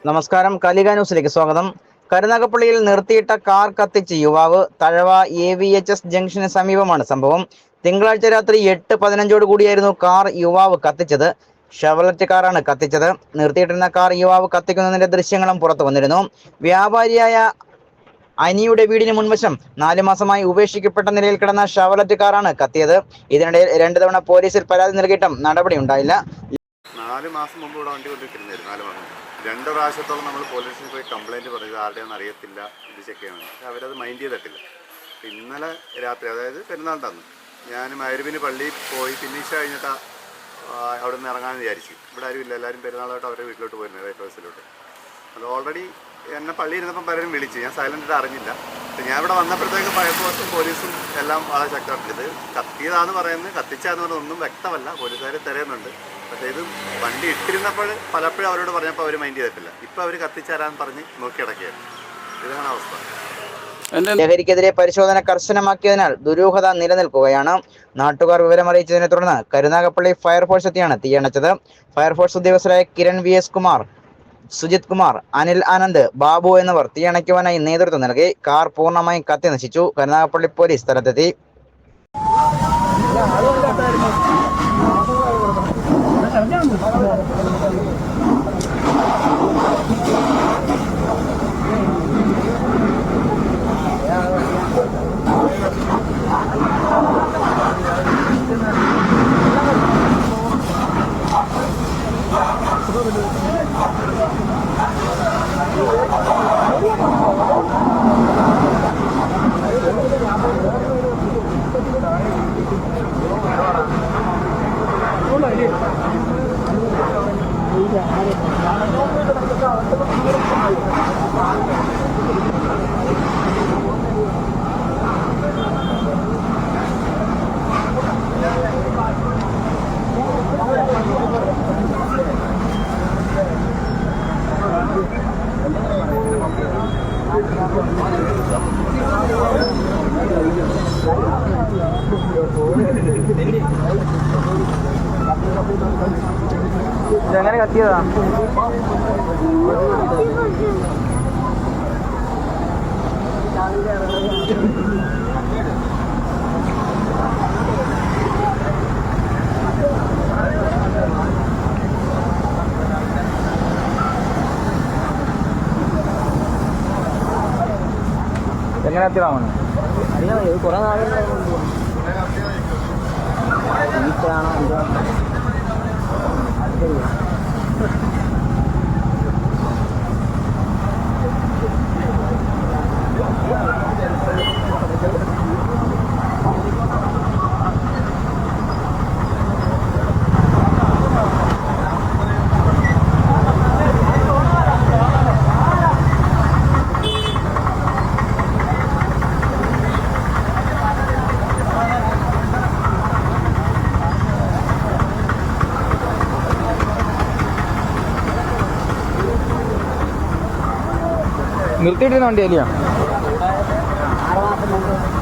നമസ്കാരം. കലിക ന്യൂസിലേക്ക് സ്വാഗതം. കരുനാഗപ്പള്ളിയിൽ നിർത്തിയിട്ട കാർ കത്തിച്ച് യുവാവ്. തഴവ AVHS ജംഗ്ഷന് സമീപമാണ് സംഭവം. തിങ്കളാഴ്ച രാത്രി 8:15 കൂടിയായിരുന്നു കാർ യുവാവ് കത്തിച്ചത്. ഷെവർലെറ്റ് കാറാണ് കത്തിച്ചത്. നിർത്തിയിട്ടിരുന്ന കാർ യുവാവ് കത്തിക്കുന്നതിന്റെ ദൃശ്യങ്ങളും പുറത്തു വന്നിരുന്നു. വ്യാപാരിയായ അനിയുടെ വീടിന് മുൻവശം 4 മാസമായി ഉപേക്ഷിക്കപ്പെട്ട നിലയിൽ കിടന്ന ഷെവർലെറ്റ് കാറാണ് കത്തിയത്. ഇതിനിടയിൽ 2 തവണ പോലീസിൽ പരാതി നൽകിയിട്ടും നടപടി ഉണ്ടായില്ല. 4 മാസം മുമ്പ് ഇവിടെ വണ്ടി കൊണ്ടിട്ടിരുന്നായിരുന്നു. 4 മാസം 2 പ്രാവശ്യത്തോളം നമ്മൾ പോലീസിൽ പോയി കംപ്ലയിൻറ്റ് പറയുന്നത് ആരുടെയാണെന്ന് അറിയത്തില്ല, ഇത് ചെക്ക് ചെയ്യണം. പക്ഷേ അവരത് മൈൻഡ് ചെയ്തിട്ടില്ല. ഇന്നലെ രാത്രി, അതായത് പെരുന്നാളിൻ്റെ അന്ന്, ഞാൻ മഗ്‌രിബിന് പള്ളിയിൽ പോയി ഫിനിഷ് കഴിഞ്ഞിട്ട് അവിടെ നിന്ന് ഇറങ്ങാമെന്ന് വിചാരിച്ചു. ഇവിടെ ആരും ഇല്ല, എല്ലാവരും പെരുന്നാളായിട്ട് അവരുടെ വീട്ടിലോട്ട് പോയിരുന്നു, വൈറ്റ് ഹൗസിലോട്ട്. അത് ഓൾറെഡി എന്നെ പള്ളിയിൽ ഇരുന്നപ്പം പലരും വിളിച്ചു, ഞാൻ സൈലൻ്റ് അറിഞ്ഞില്ല. ഞാൻ ഇവിടെ വന്നപ്പോഴത്തേക്ക് ഫയർഫോഴ്സും പോലീസും എല്ലാം വളരെ ശക്തമായിട്ടുണ്ട്. ഇത് കത്തിയതാന്ന് പറയുന്നത്, കത്തിച്ചാന്ന് പറയുന്നത് ഒന്നും വ്യക്തമല്ല, പോലീസുകാർ തിരയുന്നുണ്ട്. പക്ഷേ ഇത് വണ്ടി ഇട്ടിരുന്നപ്പോൾ പലപ്പോഴും അവരോട് പറഞ്ഞപ്പോൾ അവർ മൈൻഡ് ചെയ്തിട്ടില്ല. ഇപ്പോൾ അവർ കത്തിച്ചേരാൻ പറഞ്ഞ് നോക്കി കിടക്കുകയാണ്. ഇതാണ് അവസ്ഥ. ലഹരിക്കെതിരെ പരിശോധന കർശനമാക്കിയതിനാൽ ദുരൂഹത നിലനിൽക്കുകയാണ്. നാട്ടുകാർ വിവരമറിയിച്ചതിനെ തുടർന്ന് കരുനാഗപ്പള്ളി ഫയർഫോഴ്സ് എത്തിയാണ് തീയണച്ചത്. ഫയർഫോഴ്സ് ഉദ്യോഗസ്ഥരായ കിരൺ VS കുമാർ, സുജിത് കുമാർ, അനിൽ ആനന്ദ്, ബാബു എന്നിവർ തീയണയ്ക്കുവാനായി നേതൃത്വം നൽകി. കാർ പൂർണ്ണമായും കത്തി നശിച്ചു. കരുനാഗപ്പള്ളി പോലീസ് സ്ഥലത്തെത്തി. ഇതെങ്ങനെ കത്തിയതാ? എങ്ങനെ കത്തിയതാണ്? അറിയാം, കുറെ നാളുകളാണ്. നിർത്തിയിട്ടിരുന്ന വണ്ടി അല്ലയോ? 6 മാസം മുമ്പ്